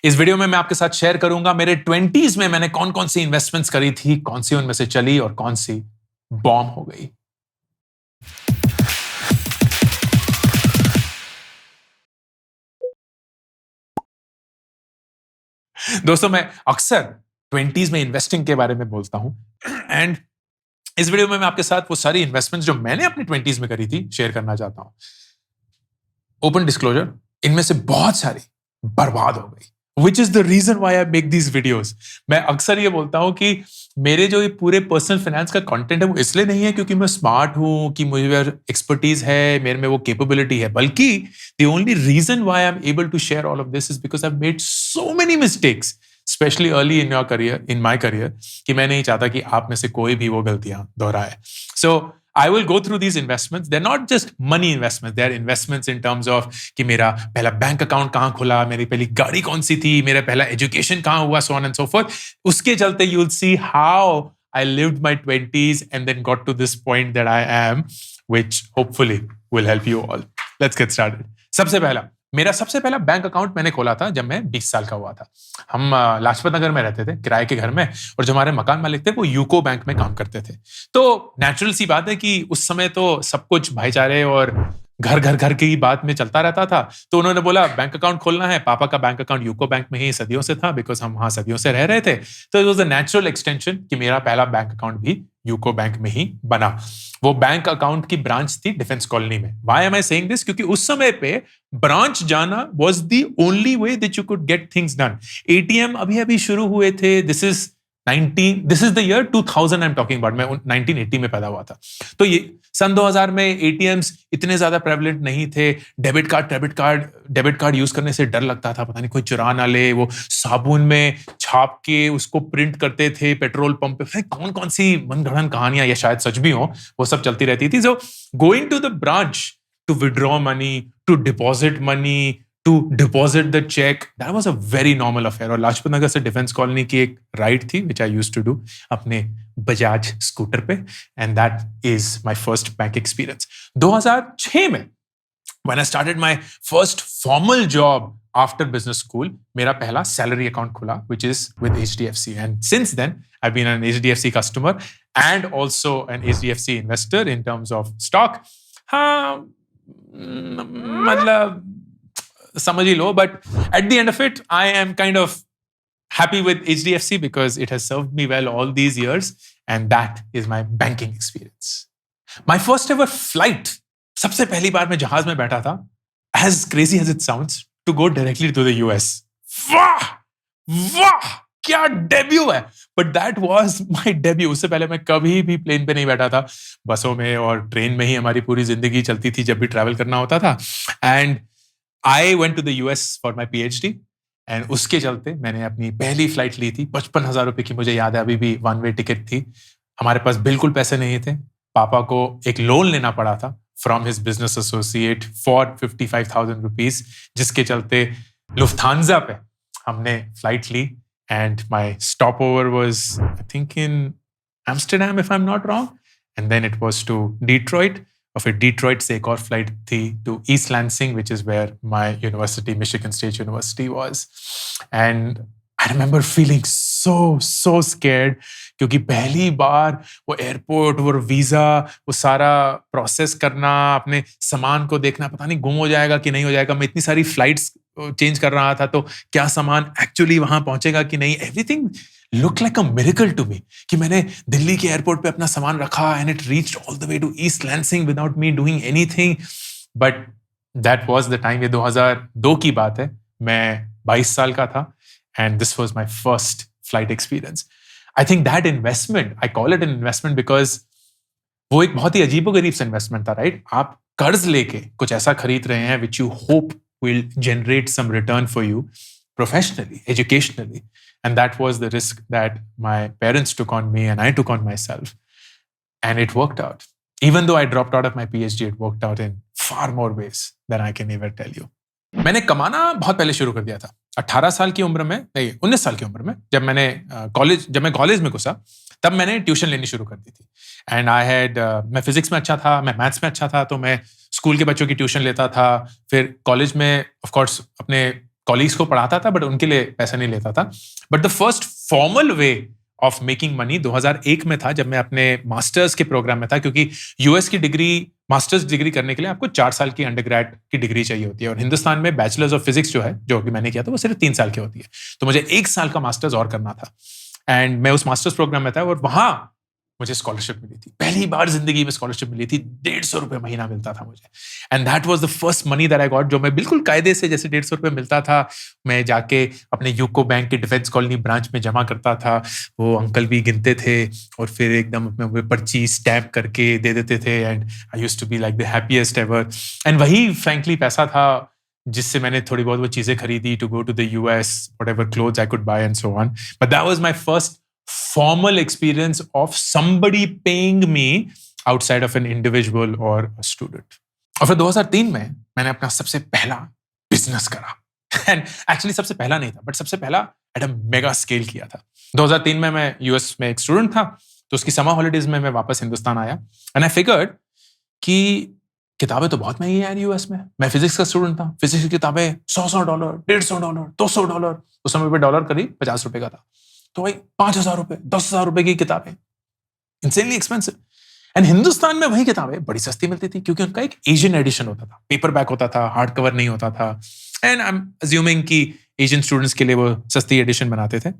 इस वीडियो में मैं आपके साथ शेयर करूंगा मेरे 20s में मैंने कौन कौन सी इन्वेस्टमेंट्स करी थी, कौन सी उनमें से चली और कौन सी बॉम्ब हो गई। दोस्तों, मैं अक्सर 20s में इन्वेस्टिंग के बारे में बोलता हूं एंड इस वीडियो में मैं आपके साथ वो सारी इन्वेस्टमेंट्स जो मैंने अपनी 20s में करी थी शेयर करना चाहता हूं। ओपन डिस्क्लोजर, इनमें से बहुत सारी बर्बाद हो गई, which is the reason why I make these videos. मैं अक्सर ये बोलता हूं कि मेरे जो ये पूरे पर्सनल फाइनेंस का कंटेंट है वो इसलिए नहीं है क्योंकि मैं स्मार्ट हूं, कि मुझे एक्सपर्टीज है, मेरे में वो कैपेबिलिटी है, बल्कि the only reason why I am able to share all of this is because I have made so many mistakes, specially early in your career, in my career, कि मैं नहीं चाहता कि आप में से कोई भी वो गलतियां दोहराए। सो I will go through these investments. They're not just money investments. They're investments in terms of कि मेरा पहला बैंक अकाउंट कहाँ खुला, मेरी पहली गाड़ी कौन सी थी, मेरा पहला एजुकेशन कहाँ हुआ, so on and so forth. उसके चलते you'll see how I lived my 20s and then got to this point that I am, which hopefully will help you all. Let's get started. मेरा सबसे पहला bank account मैंने खोला था जब मैं 20 साल का हुआ था। हम लाजपत नगर में रहते थे, किराए के घर में, और जो हमारे मकान मालिक थे वो यूको बैंक में काम करते थे। तो नेचुरल सी बात है कि उस समय तो सब कुछ भाईचारे और घर की बात में चलता रहता था। तो उन्होंने बोला बैंक अकाउंट खोलना है। पापा का बैंक अकाउंट यूको बैंक में ही सदियों से था, बिकॉज हम वहां सदियों से रह रहे थे। तो it was a natural extension कि मेरा पहला बैंक अकाउंट भी यूको बैंक में ही बना। वो बैंक अकाउंट की ब्रांच थी डिफेंस कॉलोनी में। Why am I saying this? क्योंकि उस समय पे ब्रांच जाना was the only way that you could get things done. ATM अभी अभी शुरू हुए थे। This is the year 2000 I am talking about. मैं 1980 में पैदा हुआ था। तो ये सन 2000 में एटीएम्स इतने ज्यादा प्रेवलेंट नहीं थे। डेबिट कार्ड यूज करने से डर लगता था, पता नहीं कोई चुरा ना ले। वो साबुन में छाप के उसको प्रिंट करते थे पेट्रोल पंप पे। कौन कौन सी मनगढ़ंत कहानियां, या शायद सच भी हो, वो सब चलती रहती थी। So going to the branch to withdraw money, to deposit money, to deposit the cheque, that was a very normal affair. और लाजपत नगर से डिफेंस कॉलोनी की एक राइड थी विच आई यूज्ड टू डू अपने बजाज स्कूटर पे, and that is my first bank experience. 2006 में when I started my first formal job after business school, मेरा पहला सैलरी अकाउंट खुला, which is with HDFC, and since then I've been an HDFC customer and also an HDFC investor in terms of stock. हाँ, मतलब समझ ही लो, but at the end of it I am kind of happy with HDFC because it has served me well all these years, and that is my banking experience. My first ever flight, सबसे पहली बार मैं जहाज में बैठा था, as crazy as it sounds, to go directly to the US. वाह वाह, क्या डेब्यू है! But that was my debut. उससे पहले मैं कभी भी प्लेन पे नहीं बैठा था। बसों में और ट्रेन में ही हमारी पूरी जिंदगी चलती थी जब भी ट्रैवल करना होता था। And I went to the US for my PhD, and उसके चलते मैंने अपनी पहली फ्लाइट ली थी। 55,000 रुपए की, मुझे याद है अभी भी, वन वे टिकट थी। हमारे पास बिल्कुल पैसे नहीं थे। पापा को एक लोन लेना पड़ा था from his business associate for 55,000 rupees, जिसके चलते लुफ्थांजा पे हमने फ्लाइट ली, and my stopover was I think in Amsterdam if I am not wrong, and then it was to Detroit, और फिर डिट्रॉइट से एक और फ्लाइट थी to East Lansing, which is where my university, Michigan State University was. And I remember feeling so scared, क्योंकि पहली बार वो airport, वो वीजा, वो सारा प्रोसेस करना, अपने सामान को देखना, पता नहीं गुम हो जाएगा कि नहीं हो जाएगा। मैं इतनी सारी फ्लाइट्स चेंज कर रहा था, तो क्या सामान एक्चुअली वहां पहुंचेगा कि नहीं। Everything look like a miracle to me, कि मैंने दिल्ली के एयरपोर्ट पे अपना सामान रखा and it reached all the way to East Lansing without me doing anything. But that was the time. ये 2002 की बात है, मैं 22 साल का था, and this was my first flight experience. I think that investment, I call it an investment because वो एक बहुत ही अजीबोगरीब सा इन्वेस्टमेंट था, राइट? आप कर्ज लेके कुछ ऐसा खरीद रहे हैं which you hope will generate some return for you professionally, educationally, and that was the risk that my parents took on me and I took on myself, and it worked out. Even though I dropped out of my PhD, it worked out in far more ways than I can ever tell you. मैंने कमाना बहुत पहले शुरू कर दिया था। 18 साल की उम्र में, नहीं 19 साल की उम्र में, जब मैं कॉलेज में घुसा, तब मैंने ट्यूशन लेनी शुरू कर दी थी। एंड मैं फिजिक्स में अच्छा था, मैं मैथ्स में अच्छा था, तो मैं स्कूल के बच्चों की ट्यूशन लेता था। फिर कॉलेज में ऑफ कोर्स अपने कॉलीग्स को पढ़ाता था, बट उनके लिए पैसा नहीं लेता था. But the first formal way of making money 2001 में था, जब मैं अपने मास्टर्स के प्रोग्राम में था, क्योंकि यूएस की डिग्री, मास्टर्स डिग्री करने के लिए आपको 4 साल की अंडरग्रेड की डिग्री चाहिए होती है, और हिंदुस्तान में बैचलर्स ऑफ फिजिक्स जो है, जो कि मैंने किया था, वो सिर्फ 3 साल की होती है. तो मुझे 1 साल का मास्टर्स और करना था, एंड मैं उस मास्टर्स प्रोग्राम में था, और वहां मुझे स्कॉलरशिप मिली थी. पहली बार जिंदगी में स्कॉलरशिप मिली थी. 150 रुपए महीना मिलता था मुझे, and that was the first money that I got, जो मैं बिल्कुल कायदे से, जैसे 150 रुपए मिलता था, मैं जाके अपने यूको बैंक के डिफेंस कॉलोनी ब्रांच में जमा करता था. वो अंकल भी गिनते थे और फिर एकदम अपने पर्ची स्टैम्प करके दे देते थे, and I used to be like the happiest ever. And वही फ्रैंकली पैसा था जिससे मैंने थोड़ी बहुत वो चीजें खरीदी, to go to the US, whatever clothes I could buy and so on. But that was my first formal experience of somebody paying me outside of an individual or a student. और फिर 2003 में मैंने अपना सबसे पहला business करा. And actually सबसे पहला नहीं था, बट सबसे पहला एट अ मेगा स्केल किया था. 2003 में मैं यूएस में एक स्टूडेंट था, तो उसकी समर हॉलीडेज में मैं वापस हिंदुस्तान आया, एंड आई फिगर्ड कि किताबें तो बहुत महंगी हैं यूएस में. मैं फिजिक्स का स्टूडेंट था, फिजिक्स की किताबें $100, $150, $200, उस समय पे डॉलर करीब 50 रुपए का था. तो भाई 5,000 रुपए, 10,000 रुपए की किताबें, इंसेनली एक्सपेंसिव. एंड हिंदुस्तान में वही किताबें बड़ी सस्ती मिलती थी, क्योंकि उनका एक एशियन एडिशन होता था, पेपर बैक होता था, हार्ड कवर नहीं होता था. एंड आई एम अज्यूमिंग कि एशियन स्टूडेंट्स के लिए वो सस्ती एडिशन बनाते थे.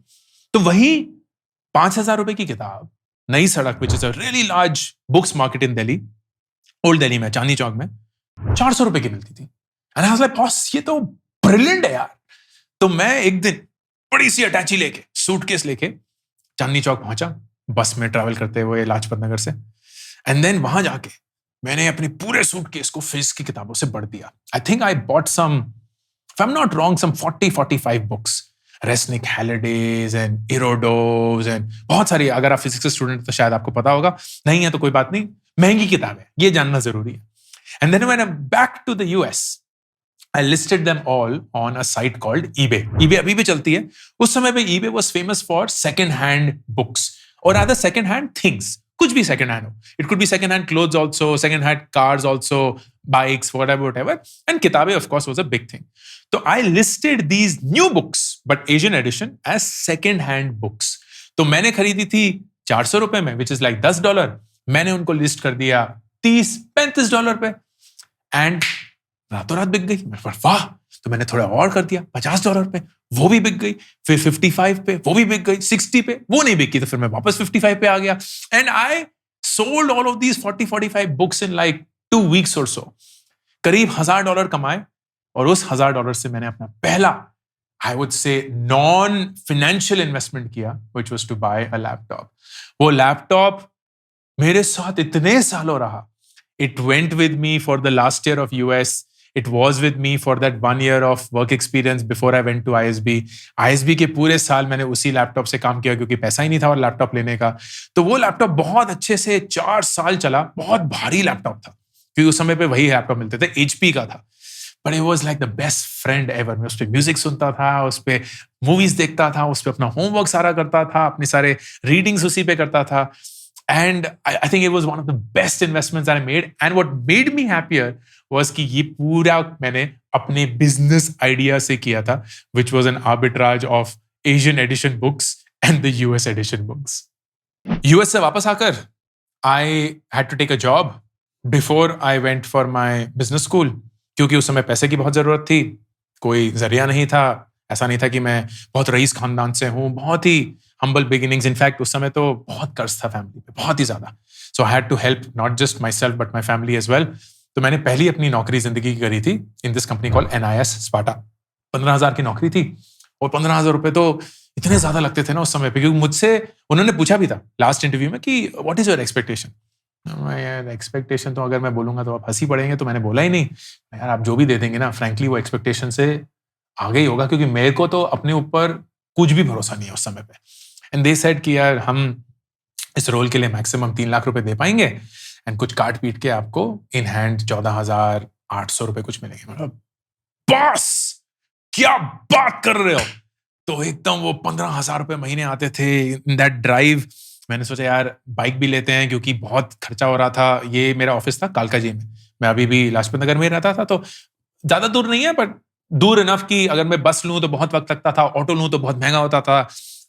तो वही 5,000 रुपए की किताब, नई सड़क, which is a really large books market in Delhi, old Delhi में, चांदनी चौक में, 400 रुपए की मिलती थी. And I was like, boss ये तो ब्रिलियंट है यार. तो मैं एक दिन बड़ी सी अटैची लेके, सूटकेस लेके चांदनी चौक पहुंचा, बस में ट्रैवल करते हुए लाजपत नगर से. एंड देन वहां जाके मैंने अपने पूरे सूटकेस को फिजिक्स की किताबों से भर दिया. I think I bought some, if I am not wrong, some 40-45 books, Resnick Halliday's and Irodov's and बहुत सारी. अगर आप फिजिक्स के स्टूडेंट तो शायद आपको पता होगा, नहीं है तो कोई बात नहीं, महंगी किताब है, ये जानना जरूरी है. And then when I am back to the US, I listed them all on a site called eBay. eBay अभी भी चलती है. उस समय पे eBay was famous for second hand books or rather second hand things. कुछ भी second hand हो. It could be second hand clothes also, second hand cars also, bikes, whatever. And किताबें of course was a big thing. So I listed these new books, but Asian edition, as second hand books. तो मैंने खरीदी थी 400 रुपए में, which is like $10. मैंने उनको list कर दिया $30-35 पे, एंड रातों रात बिक गई. वाह. तो मैंने थोड़ा और कर दिया $50 पे, वो भी बिक गई. फिर 55 पे, वो भी बिक गई. 60 पे, वो नहीं बिकी, तो फिर मैं वापस 55 पे आ गया. And I sold all of these 40-45 books in like 2 weeks और सो. करीब $1,000 कमाए, और उस $1,000 से मैंने अपना पहला, I would say, non financial investment किया, which was to buy a laptop. वो लैपटॉप मेरे साथ इतने सालों रहा. It went with me for the last year of US. It was with me for that 1 year of work experience before I went to ISB. ISB के पूरे साल मैंने उसी लैपटॉप से काम किया, क्योंकि पैसा ही नहीं था और लैपटॉप लेने का. तो वो लैपटॉप बहुत अच्छे से 4 साल चला. बहुत भारी लैपटॉप था, क्योंकि उस समय पे वही लैपटॉप मिलते थे, HP का था. But it was like the best friend ever. मैं उस पर म्यूजिक सुनता था, उस पर मूवीज देखता था, उस पर अपना होमवर्क सारा करता था, अपने सारे रीडिंग्स उसी पे करता था. And I think it was one of the best investments that I made. And what made me happier was कि ये पूरा मैंने अपने business idea से किया था, which was an arbitrage of Asian edition books and the US edition books. US से वापस आकर I had to take a job before I went for my business school, क्योंकि उस समय पैसे की बहुत जरूरत थी. कोई जरिया नहीं था. ऐसा नहीं था कि मैं बहुत रईस खानदान से हूँ. बहुत ही humble beginnings. In fact, उस समय तो बहुत कर्ज था फैमिली पे, बहुत ही ज्यादा. So I had to help not just myself but my family as well. तो मैंने पहली अपनी नौकरी जिंदगी की करी थी in this company called NIS Sparta. 15,000 की नौकरी थी, और 15,000 रुपए तो इतने ज्यादा लगते थे ना उस समय पे, क्योंकि मुझसे उन्होंने पूछा भी था लास्ट इंटरव्यू में कि व्हाट इज योर एक्सपेक्टेशन. यार एक्सपेक्टेशन तो अगर मैं बोलूंगा तो आप हंसी पड़ेंगे, तो मैंने बोला ही नहीं. यार आप जो भी दे देंगे ना, फ्रैंकली वो एक्सपेक्टेशन से आगे ही होगा, क्योंकि मेरे को तो अपने ऊपर कुछ भी भरोसा नहीं है उस समय पे. एंड दे सेड कि यार हम इस रोल के लिए मैक्सिमम 3 लाख रुपए दे पाएंगे, एंड कुछ काट पीट के आपको इन हैंड 14,800 रुपए कुछ मिलेंगे. मतलब बॉस क्या बात कर रहे हो. तो एकदम वो 15,000 रुपए महीने आते थे इन दैट ड्राइव. मैंने सोचा यार बाइक भी लेते हैं, क्योंकि बहुत खर्चा हो रहा था. ये मेरा ऑफिस था कालकाजी में, मैं अभी भी लाजपत नगर में रहता था, तो ज्यादा दूर नहीं है, बट दूर इनफ कि अगर मैं बस लूं तो बहुत वक्त लगता था, ऑटो लूं तो बहुत महंगा होता था।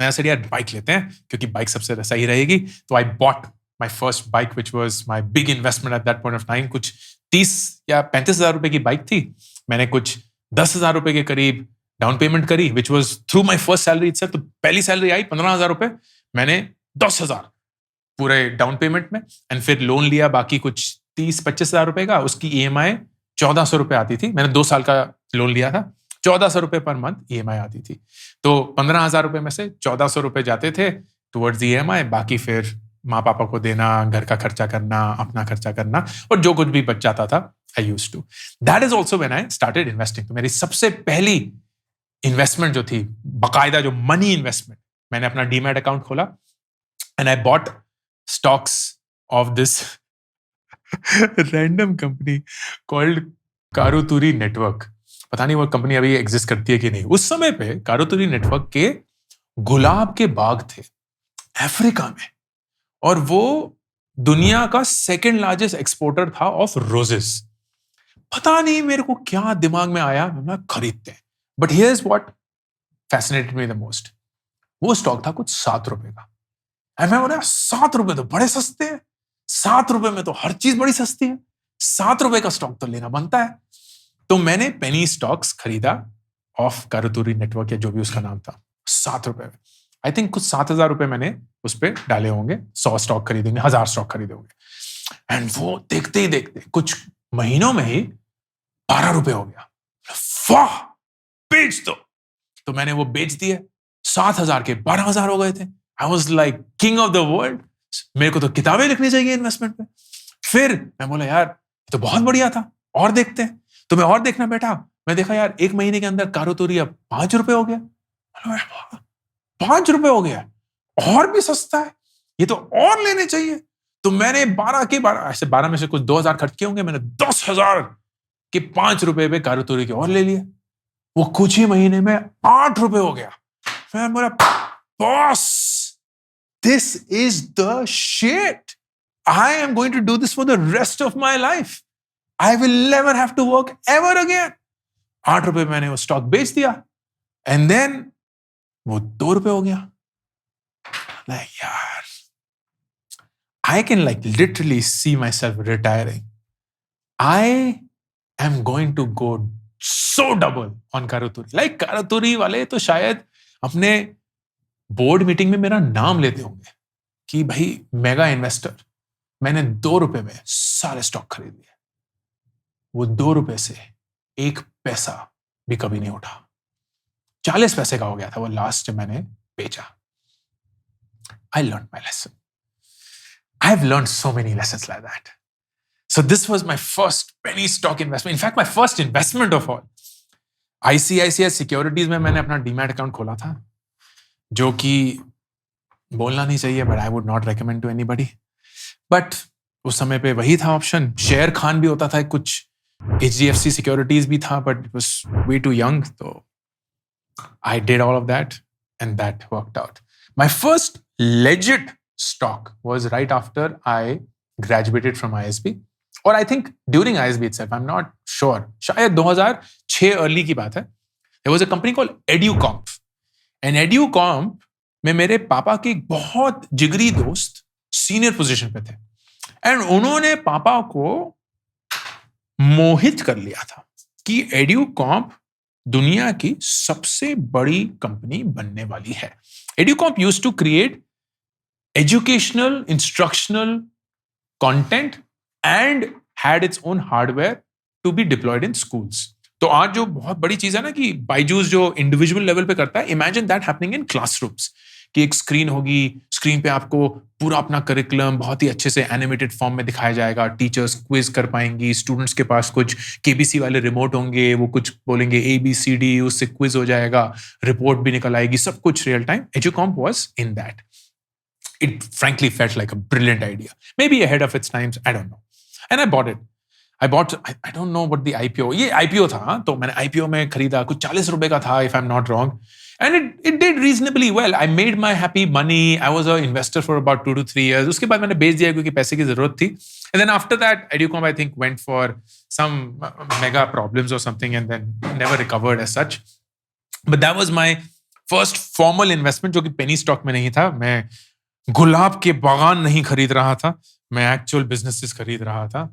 मैं सेड यार बाइक लेते हैं क्योंकि बाइक सबसे सही रहेगी। तो I bought my first bike which was my big investment at that point of time. कुछ 30 या 35 हजार रुपए की बाइक थी। मैंने कुछ 10 हजार रुपए के करीब डाउन पेमेंट करी which was through my first salary itself. तो पहली सैलरी आई 15,000 रुपए, मैंने 10,000 पूरे डाउन पेमेंट में, एंड फिर लोन लिया बाकी कुछ 30-25 हजार रुपए का। उसकी EMI 1,400 रुपए आती थी। मैंने 2 साल का लोन लिया था, 1,400 रुपए पर मंथ EMI आती थी। तो 15,000 रुपए में से 1,400 रुपए जाते थे टुवर्ड्स EMI, बाकी फिर माँ पापा को देना, घर का खर्चा करना, अपना खर्चा करना, और जो कुछ भी बच जाता था I used to. That is also when I started investing. तो मेरी सबसे पहली इन्वेस्टमेंट जो थी, बाकायदा जो मनी इन्वेस्टमेंट, मैंने अपना डीमैट अकाउंट खोला and I bought stocks of this random company called Karuturi network. पता नहीं वो कंपनी अभी एग्जिस्ट करती है कि नहीं। उस समय पे कारुतुरी नेटवर्क के गुलाब के बाग थे अफ्रीका में, और वो दुनिया का सेकंड लार्जेस्ट एक्सपोर्टर था ऑफ रोजेस। पता नहीं मेरे को क्या दिमाग में आया, मैं खरीदते हैं। But here is what fascinated me the most, वो स्टॉक था कुछ 7 रुपए का। मैं बोला 7 रुपए तो बड़े सस्ते हैं, 7 रुपए में तो हर चीज बड़ी सस्ती है, 7 रुपए का स्टॉक तो लेना बनता है। तो मैंने पेनी स्टॉक्स खरीदा ऑफ कारुतुरी नेटवर्क या जो भी उसका नाम था, 7 रुपए में। आई थिंक कुछ 7,000 रुपए मैंने उस पर डाले होंगे। 100 स्टॉक खरीदे होंगे, 1000 स्टॉक खरीदे होंगे। एंड वो देखते ही देखते कुछ महीनों में ही 12 रुपए हो गया। वाह, बेच दो। तो मैंने वो बेच दिए। 7,000 के 12,000 हो गए थे। I was like king of the world. मेरे को तो किताबें लिखनी चाहिए इन्वेस्टमेंट पे। फिर मैं बोला यार तो बहुत बढ़िया था, और देखते हैं। तो मैं और देखना बैठा। मैं देखा यार 1 महीने के अंदर कारुतुरी अब 5 रुपए हो गया। 5 रुपए हो गया, और भी सस्ता है, ये तो और लेने चाहिए। तो मैंने 12 के 12 ऐसे 12 में से कुछ 2,000 खर्च किए होंगे। मैंने 10,000 के 5 रुपए पे कारुतुरी के और ले लिए। वो कुछ ही महीने में 8 रुपए हो गया। मैं बोला boss, this is the shit. I am going to do this for the rest of my life. I will never have to work ever again. 8 रुपए मैंने वो स्टॉक बेच दिया, एंड देन वो 2 रुपए हो गया। Like यार, I can like literally see myself retiring. I am going to go so double on कारुतुरी। Like कारुतुरी वाले तो शायद अपने बोर्ड मीटिंग में मेरा नाम लेते होंगे कि भाई मेगा इन्वेस्टर। मैंने 2 रुपए में सारे स्टॉक खरीद लिए। वो 2 रुपए से 1 पैसा भी कभी नहीं उठा। 40 पैसे का हो गया था वो लास्ट जब मैंने बेचा। I learn my lesson. I have learn so many lessons like that. So this was my first penny stock investment, in fact my first investment of all. ICICI securities में मैंने अपना डीमैट अकाउंट खोला था, जो कि बोलना नहीं चाहिए, but I would not recommend to anybody. But उस समय पे वही था ऑप्शन। शेयर खान भी होता था कुछ, HDFC सिक्योरिटीज भी था, but it was way too young. तो I did all of that and that worked out. My first legit stock was right after I graduated from ISB, और I think during ISB itself, I am not sure, शायद 2006 early की बात है। There was a company called EduComp, and EduComp में मेरे पापा के एक बहुत जिगरी दोस्त सीनियर पोजीशन पे थे, एंड उन्होंने पापा को मोहित कर लिया था कि EduComp दुनिया की सबसे बड़ी कंपनी बनने वाली है। EduComp used to create educational instructional content and had its own hardware to be deployed in schools. तो आज जो बहुत बड़ी चीज है ना कि बायजूस जो इंडिविजुअल लेवल पे करता है, imagine that happening in classrooms, कि एक स्क्रीन होगी, स्क्रीन पे आपको पूरा अपना करिकुलम बहुत ही अच्छे से एनिमेटेड फॉर्म में दिखाया जाएगा, टीचर्स क्विज कर पाएंगी, स्टूडेंट्स के पास कुछ KBC वाले रिमोट होंगे, वो कुछ बोलेंगे ABCD, उससे क्विज हो जाएगा, रिपोर्ट भी निकल आएगी, सब कुछ real time. EduComp was in that. It frankly felt like a brilliant idea, maybe ahead of its times, I don't know, and I bought it. I don't know what the IPO, ये IPO था, तो मैंने IPO में खरीदा, कुछ 40 रुपए का था, if I'm not wrong, And it did reasonably well. I made my happy money. I was an investor for about 2 to 3 years. उसके बाद मैंने बेच दिया क्योंकि पैसे की जरूरत थी. And then after that, Educom I think went for some mega problems or something, and then never recovered as such. But that was my first formal investment, जो कि penny stock में नहीं था. मैं गुलाब के बागान नहीं खरीद रहा था. मैं actual businesses खरीद रहा था,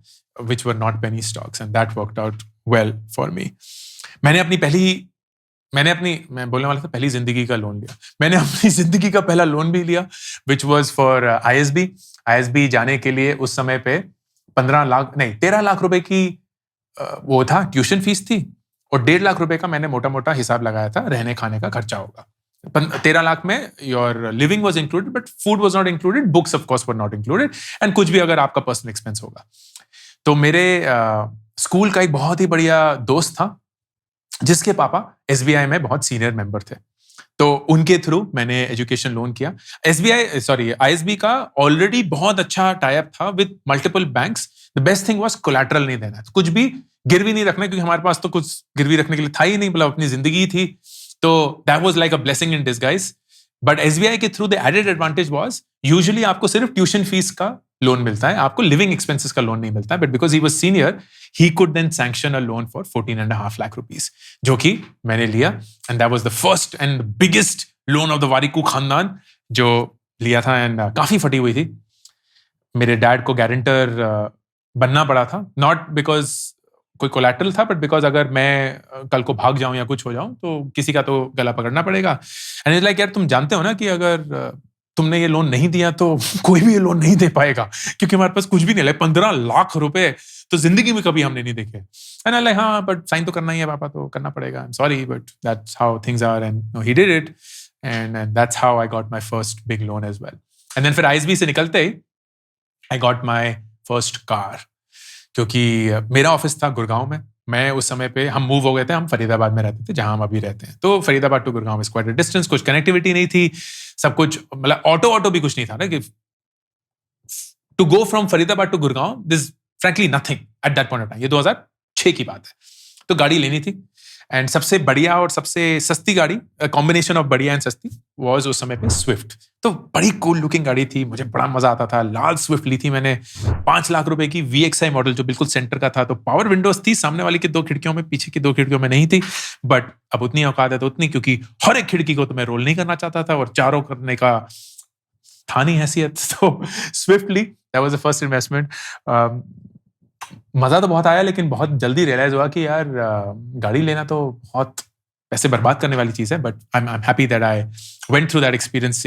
which were not penny stocks, and that worked out well for me. मैं बोलने वाला था पहली जिंदगी का लोन लिया. मैंने अपनी जिंदगी का पहला लोन भी लिया, which was for ISB. ISB जाने के लिए उस समय पे 13 लाख रुपए की वो था, ट्यूशन फीस थी, और 1.5 लाख रुपए का मैंने मोटा मोटा हिसाब लगाया था, रहने खाने का खर्चा होगा. 13 लाख में your living was included, but food was not included, books of course were not included, and कुछ भी अगर आपका पर्सनल एक्सपेंस होगा. तो मेरे स्कूल का एक बहुत ही बढ़िया दोस्त था जिसके पापा SBI में बहुत सीनियर मेंबर थे. तो उनके थ्रू मैंने एजुकेशन लोन किया. ISB का ऑलरेडी बहुत अच्छा टाई अप था with multiple banks. The best thing was collateral नहीं देना, कुछ भी गिरवी नहीं रखना, क्योंकि हमारे पास तो कुछ गिरवी रखने के लिए था ही नहीं, मतलब अपनी जिंदगी थी. तो that was like a blessing in disguise. But SBI के through the added advantage was usually आपको सिर्फ ट्यूशन फीस का लोन मिलता है, आपको लिविंग एक्सपेंसेस का लोन नहीं मिलता है. But because he was senior, he could then sanction a loan for 14.5 lakh rupees, जो कि मैंने लिया. And that was the first and biggest loan of the Warikoo खानदान जो लिया था, and काफी फटी हुई थी. मेरे डैड को गारंटर बनना पड़ा था, not because कोई कोलैटरल था, बट बिकॉज अगर मैं कल को भाग जाऊं या कुछ हो जाऊं तो किसी का तो गला पकड़ना पड़ेगा. एंड इट्स लाइक यार, तुम जानते हो ना कि अगर तुमने ये लोन नहीं दिया तो कोई भी ये लोन नहीं दे पाएगा, क्योंकि हमारे पास कुछ भी नहीं है. 15 लाख रुपए तो जिंदगी में कभी हमने नहीं देखे. एंड आई लाइक, हाँ बट साइन तो करना ही है पापा, तो करना पड़ेगा. I am sorry but that's how things are. And no, he did it, and that's how I got my first big loan as well. And then फिर ISB से निकलते ही I got my first car, क्योंकि मेरा office था गुड़गांव में. मैं उस समय पे, हम मूव हो गए थे, हम फरीदाबाद में रहते थे जहां हम अभी रहते हैं. तो Faridabad to Gurgaon is quite a distance. कुछ कनेक्टिविटी नहीं थी, सब कुछ, मतलब ऑटो भी कुछ नहीं था ना, कि to go from Faridabad to Gurgaon, this frankly nothing at that point of time. ये 2006 की बात है. तो गाड़ी लेनी थी, एंड सबसे बढ़िया और सबसे सस्ती गाड़ी, कॉम्बिनेशन ऑफ बढ़िया एंड सस्ती, वाज उस समय पे स्विफ्ट. तो बड़ी कूल लुकिंग गाड़ी थी, मुझे बड़ा मजा आता था. लाल स्विफ्ट ली थी मैंने, 5 लाख रुपए की VXI मॉडल, जो बिल्कुल सेंटर का था. तो पावर विंडोज थी, सामने वाली की 2 खिड़कियों में, पीछे की 2 खिड़कियों में नहीं थी. बट अब उतनी औकात है तो उतनी, क्योंकि हर एक खिड़की को तो मैं रोल नहीं करना चाहता था, और चारों करने का था नहीं हैसियत. तो स्विफ्ट ली, that was the first investment. मजा तो बहुत आया, लेकिन बहुत जल्दी रियलाइज हुआ कि यार गाड़ी लेना तो बहुत पैसे बर्बाद करने वाली चीज है. But I am happy that I went through that experience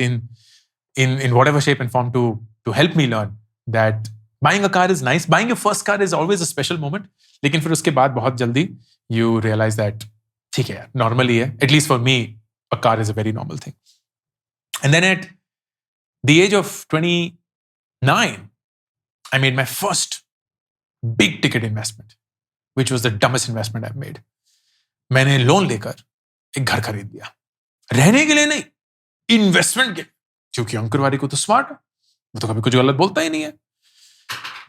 in whatever shape and form to help me learn that buying a car is nice. Buying your first car is always a special moment. लेकिन फिर उसके बाद बहुत जल्दी you realize that ठीक है यार, normally है. At least for me, a car is a very normal thing. And then at the age of 29, I made my first big ticket investment, which was the dumbest investment I've made. मैंने loan लेकर एक घर खरीद लिया, रहने के लिए नहीं, इन्वेस्टमेंट के. क्योंकि अंकुर वारिकू तो स्मार्ट है, वो तो कभी कुछ गलत बोलता ही नहीं है.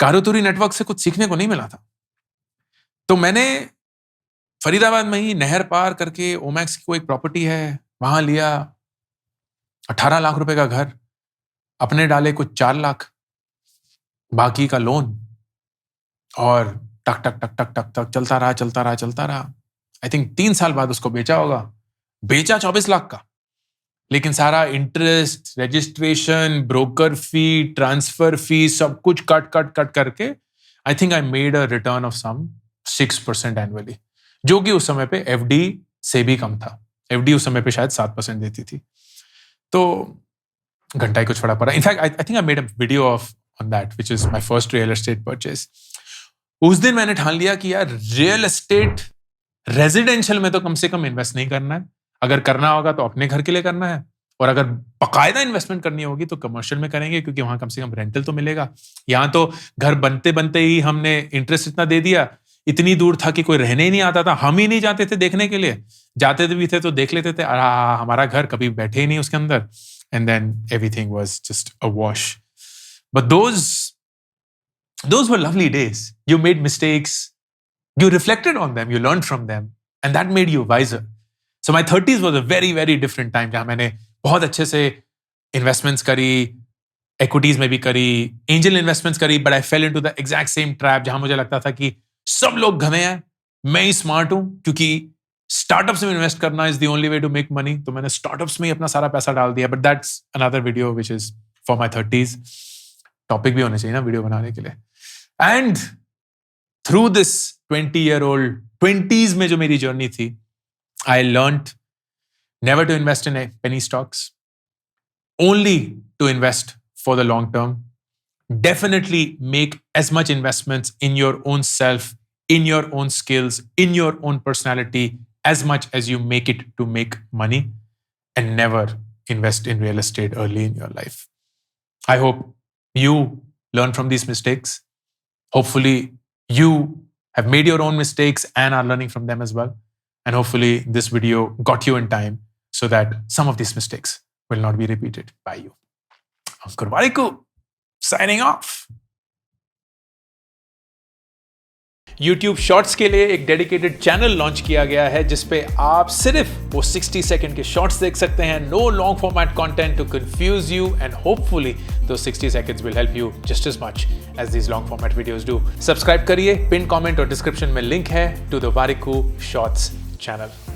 कारोतुरी नेटवर्क से कुछ सीखने को नहीं मिला था. तो मैंने फरीदाबाद में ही नहर पार करके ओमैक्स की कोई एक प्रॉपर्टी है, वहां लिया 18 लाख रुपए का घर. अपने डाले कुछ 4 लाख, बाकी का लोन, और टक टक टक टक टक टक चलता रहा. आई थिंक 3 साल बाद उसको बेचा होगा. बेचा 24 लाख का, लेकिन सारा interest, registration, broker fee, transfer fee, सब कुछ कट करके I think I made a return of some 6% annually, जो कि उस समय पे FD से भी कम था. FD उस समय पे शायद 7% देती थी. तो घंटा ही कुछ फड़ा पड़ा. In fact I think I made a video on that, which is my first real estate purchase. उस दिन मैंने ठान लिया कि यार रियल एस्टेट रेजिडेंशियल में तो कम से कम इन्वेस्ट नहीं करना है. अगर करना होगा तो अपने घर के लिए करना है, और अगर बकायदा इन्वेस्टमेंट करनी होगी तो कमर्शियल में करेंगे, क्योंकि वहां कम से कम रेंटल तो मिलेगा. यहाँ तो घर बनते बनते ही हमने इंटरेस्ट इतना दे दिया, इतनी दूर था कि कोई रहने ही नहीं आता था. हम ही नहीं जाते थे देखने के लिए, जाते भी थे तो देख लेते थे, हमारा घर, कभी बैठे ही नहीं उसके अंदर. And then everything was just a wash. But those were lovely days. You made mistakes, you reflected on them, you learned from them, and that made you wiser. So my 30s was a very very different time, जहां मैंने बहुत अच्छे से investments करी, equities में भी करी, angel investments करी, but I fail into the exact same trap, जहां मुझे लगता था कि सब लोग गधे हैं, मैं ही स्मार्ट हूं, क्योंकि स्टार्टअप्स में इन्वेस्ट करना is the only way to make money. तो मैंने स्टार्टअप्स में ही अपना सारा पैसा डाल दिया, but that's another video which is for my 30s। Topic भी होना चाहिए ना वीडियो बनाने के लिए। And through this 20-year-old 20s में जो मेरी जर्नी थी, I learned never to invest in penny stocks, only to invest for the long term. Definitely make as much investments in your own self, in your own skills, in your own personality, as much as you make it to make money, and never invest in real estate early in your life. I hope you learn from these mistakes. Hopefully you have made your own mistakes and are learning from them as well. And hopefully this video got you in time so that some of these mistakes will not be repeated by you. Ankur Warikoo, signing off. YouTube Shorts के लिए एक dedicated channel launch किया गया है, जिसपे आप सिर्फ वो 60 सेकंड के शॉर्ट्स देख सकते हैं. No long format content to confuse you, and hopefully those 60 seconds will help you just as much as these long format videos do. Subscribe करिए, पिन कमेंट और डिस्क्रिप्शन में लिंक है to the Warikoo Shorts channel.